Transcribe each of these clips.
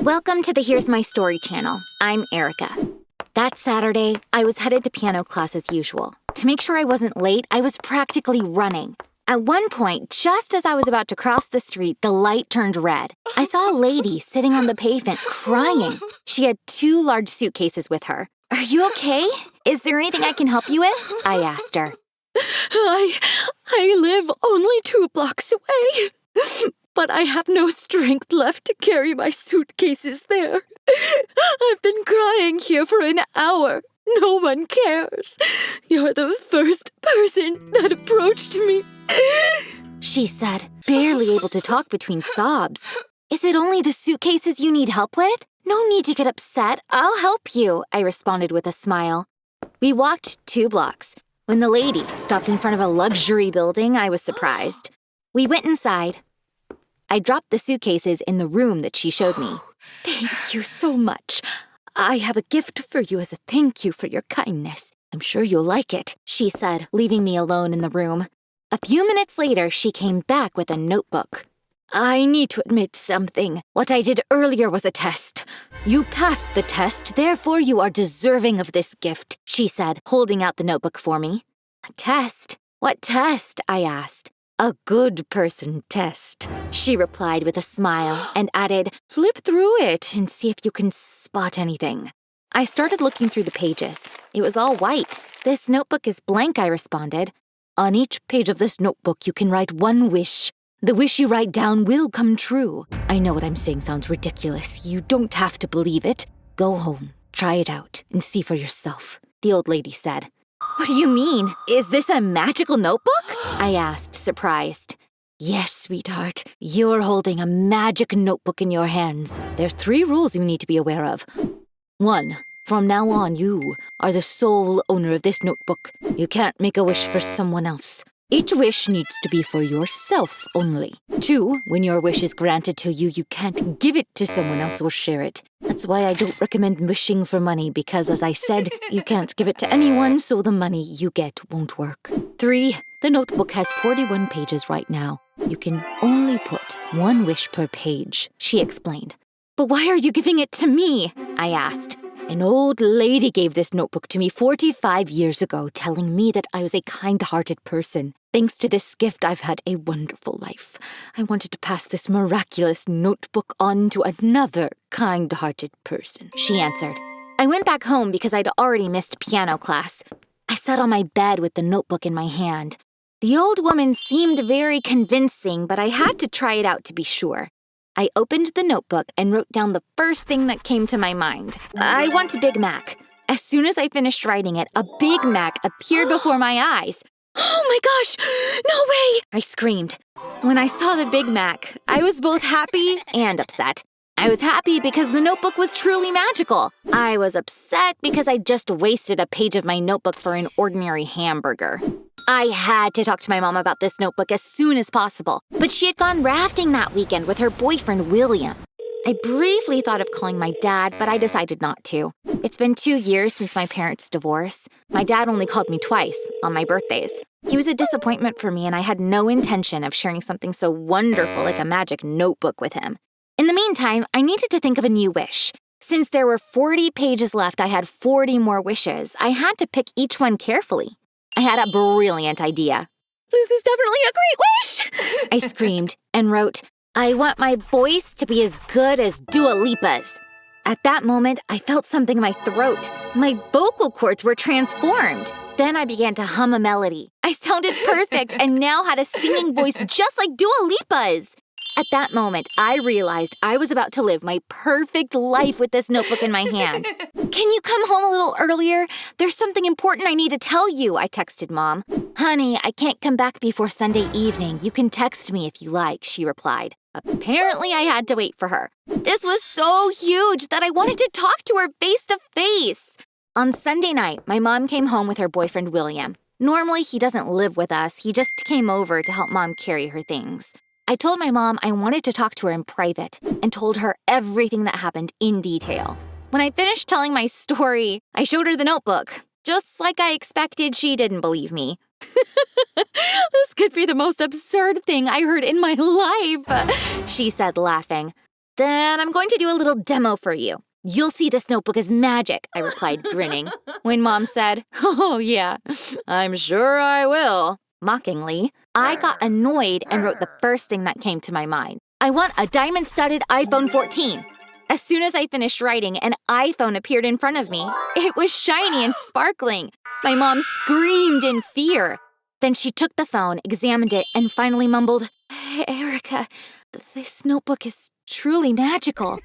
Welcome to the Here's My Story channel. I'm Erica. That Saturday, I was headed to piano class as usual. To make sure I wasn't late, I was practically running. At one point, just as I was about to cross the street, the light turned red. I saw a lady sitting on the pavement crying. She had 2 large suitcases with her. "Are you okay? Is there anything I can help you with?" I asked her. I live only 2 blocks away, but I have no strength left to carry my suitcases there. I've been crying here for an hour. No one cares. You're the first person that approached me, she said, barely able to talk between sobs. "Is it only the suitcases you need help with? No need to get upset. I'll help you," I responded with a smile. We walked 2 blocks. When the lady stopped in front of a luxury building, I was surprised. We went inside. I dropped the suitcases in the room that she showed me. Thank you so much. I have a gift for you as a thank you for your kindness. I'm sure you'll like it, she said, leaving me alone in the room. A few minutes later, she came back with a notebook. I need to admit something. What I did earlier was a test. You passed the test, therefore you are deserving of this gift, she said, holding out the notebook for me. A test? What test? I asked. A good person test, she replied with a smile and added, "Flip through it and see if you can spot anything." I started looking through the pages. It was all white. "This notebook is blank," I responded. "On each page of this notebook, you can write one wish. The wish you write down will come true. I know what I'm saying sounds ridiculous. You don't have to believe it. Go home, try it out, and see for yourself," the old lady said. "What do you mean? Is this a magical notebook?" I asked, surprised. "Yes, sweetheart. You're holding a magic notebook in your hands. There's 3 rules you need to be aware of. 1. From now on, you are the sole owner of this notebook. You can't make a wish for someone else. Each wish needs to be for yourself only. 2, when your wish is granted to you, you can't give it to someone else or share it. That's why I don't recommend wishing for money because, as I said, you can't give it to anyone, so the money you get won't work. 3, the notebook has 41 pages right now. You can only put 1 wish per page," she explained. "But why are you giving it to me?" I asked. "An old lady gave this notebook to me 45 years ago, telling me that I was a kind-hearted person. Thanks to this gift, I've had a wonderful life. I wanted to pass this miraculous notebook on to another kind-hearted person," she answered. I went back home because I'd already missed piano class. I sat on my bed with the notebook in my hand. The old woman seemed very convincing, but I had to try it out to be sure. I opened the notebook and wrote down the first thing that came to my mind. "I want a Big Mac." As soon as I finished writing it, a Big Mac appeared before my eyes. "Oh my gosh! No way!" I screamed. When I saw the Big Mac, I was both happy and upset. I was happy because the notebook was truly magical. I was upset because I just wasted a page of my notebook for an ordinary hamburger. I had to talk to my mom about this notebook as soon as possible, but she had gone rafting that weekend with her boyfriend, William. I briefly thought of calling my dad, but I decided not to. It's been 2 years since my parents' divorce. My dad only called me twice, on my birthdays. He was a disappointment for me, and I had no intention of sharing something so wonderful like a magic notebook with him. In the meantime, I needed to think of a new wish. Since there were 40 pages left, I had 40 more wishes. I had to pick each one carefully. I had a brilliant idea. "This is definitely a great wish!" I screamed and wrote, "I want my voice to be as good as Dua Lipa's." At that moment, I felt something in my throat. My vocal cords were transformed. Then I began to hum a melody. I sounded perfect and now had a singing voice just like Dua Lipa's. At that moment, I realized I was about to live my perfect life with this notebook in my hand. "Can you come home a little earlier? There's something important I need to tell you," I texted Mom. "Honey, I can't come back before Sunday evening. You can text me if you like," she replied. Apparently, I had to wait for her. This was so huge that I wanted to talk to her face to face. On Sunday night, my mom came home with her boyfriend, William. Normally, he doesn't live with us. He just came over to help Mom carry her things. I told my mom I wanted to talk to her in private and told her everything that happened in detail. When I finished telling my story, I showed her the notebook. Just like I expected, she didn't believe me. "This could be the most absurd thing I heard in my life," she said, laughing. Then I'm going to do a little demo for you. You'll see this notebook is magic, I replied, grinning. When Mom said, "Oh, yeah, I'm sure I will," mockingly, I got annoyed and wrote the first thing that came to my mind. I want a diamond-studded iPhone 14. As soon as I finished writing, an iPhone appeared in front of me. It was shiny and sparkling. My mom screamed in fear. Then she took the phone, examined it, and finally mumbled, "Hey, Erica, this notebook is truly magical."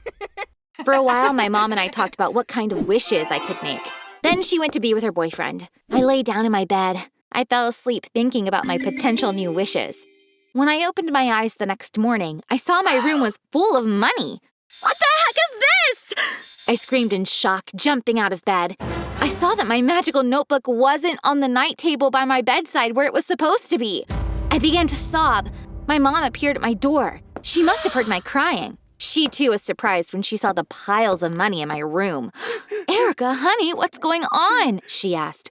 For a while, my mom and I talked about what kind of wishes I could make. Then she went to be with her boyfriend. I lay down in my bed. I fell asleep thinking about my potential new wishes. When I opened my eyes the next morning, I saw my room was full of money. "What the heck is this?" I screamed in shock, jumping out of bed. I saw that my magical notebook wasn't on the night table by my bedside where it was supposed to be. I began to sob. My mom appeared at my door. She must have heard my crying. She, too, was surprised when she saw the piles of money in my room. "Erica, honey, what's going on?" she asked.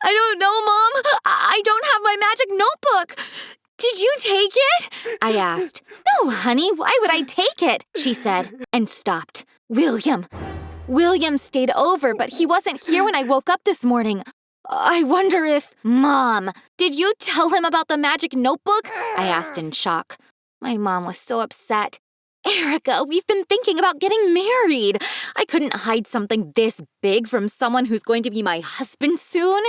"I don't know, Mom. I don't have my magic notebook. Did you take it?" I asked. "No, honey, why would I take it?" she said, and stopped. William stayed over, but he wasn't here when I woke up this morning. I wonder if— "Mom, did you tell him about the magic notebook?" I asked in shock. My mom was so upset. "Erica, we've been thinking about getting married. I couldn't hide something this big from someone who's going to be my husband soon,"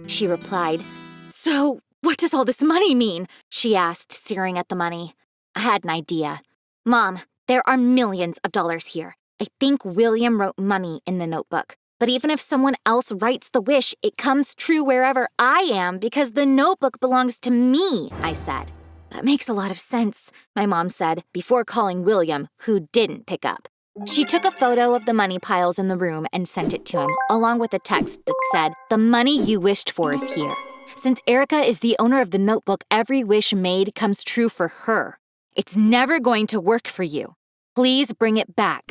she replied. "So, what does all this money mean?" she asked, staring at the money. I had an idea. "Mom, there are millions of dollars here. I think William wrote money in the notebook. But even if someone else writes the wish, it comes true wherever I am because the notebook belongs to me," I said. "That makes a lot of sense," my mom said, before calling William, who didn't pick up. She took a photo of the money piles in the room and sent it to him, along with a text that said, "The money you wished for is here. Since Erica is the owner of the notebook, every wish made comes true for her. It's never going to work for you. Please bring it back."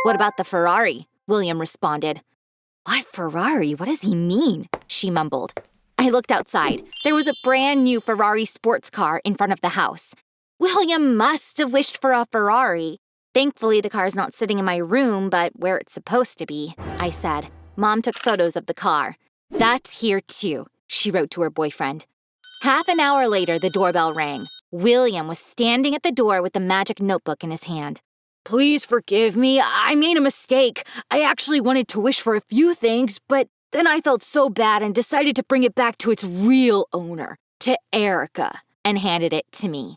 "What about the Ferrari?" William responded. "What Ferrari? What does he mean?" she mumbled. I looked outside. There was a brand new Ferrari sports car in front of the house. William must have wished for a Ferrari. "Thankfully, the car's not sitting in my room, but where it's supposed to be," I said. Mom took photos of the car. "That's here too," she wrote to her boyfriend. Half an hour later, the doorbell rang. William was standing at the door with the magic notebook in his hand. "Please forgive me. I made a mistake. I actually wanted to wish for a few things, but then I felt so bad and decided to bring it back to its real owner, to Erica," and handed it to me.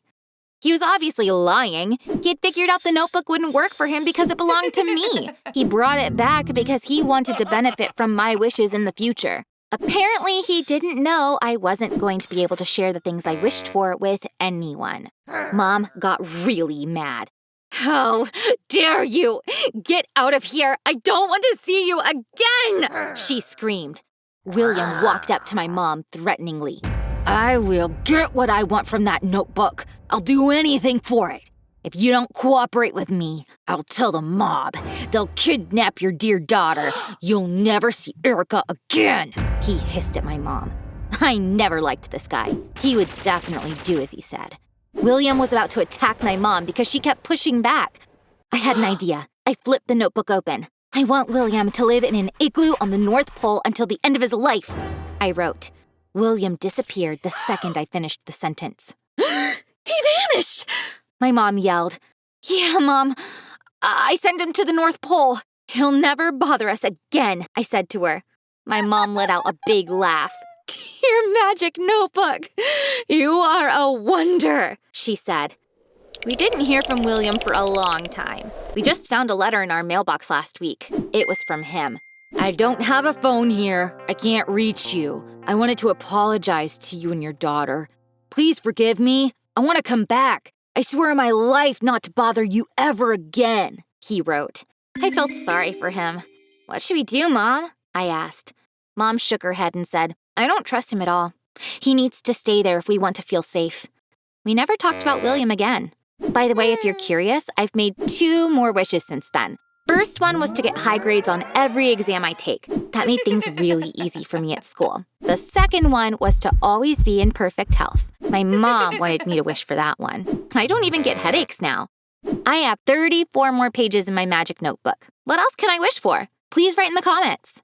He was obviously lying. He had figured out the notebook wouldn't work for him because it belonged to me. He brought it back because he wanted to benefit from my wishes in the future. Apparently, he didn't know I wasn't going to be able to share the things I wished for with anyone. Mom got really mad. "How dare you! Get out of here! I don't want to see you again!" she screamed. William walked up to my mom threateningly. "I will get what I want from that notebook. I'll do anything for it. If you don't cooperate with me, I'll tell the mob. They'll kidnap your dear daughter. You'll never see Erica again," he hissed at my mom. I never liked this guy. He would definitely do as he said. William was about to attack my mom because she kept pushing back. I had an idea. I flipped the notebook open. "I want William to live in an igloo on the North Pole until the end of his life," I wrote. William disappeared the second I finished the sentence. "He vanished!" my mom yelled. "Yeah, Mom. I sent him to the North Pole. He'll never bother us again," I said to her. My mom let out a big laugh. "Dear magic notebook, you are a wonder," she said. We didn't hear from William for a long time. We just found a letter in our mailbox last week. It was from him. "I don't have a phone here. I can't reach you. I wanted to apologize to you and your daughter. Please forgive me. I want to come back. I swear on my life not to bother you ever again," he wrote. I felt sorry for him. "What should we do, Mom?" I asked. Mom shook her head and said, "I don't trust him at all. He needs to stay there if we want to feel safe." We never talked about William again. By the way, if you're curious, I've made 2 more wishes since then. First one was to get high grades on every exam I take. That made things really easy for me at school. The second one was to always be in perfect health. My mom wanted me to wish for that one. I don't even get headaches now. I have 34 more pages in my magic notebook. What else can I wish for? Please write in the comments.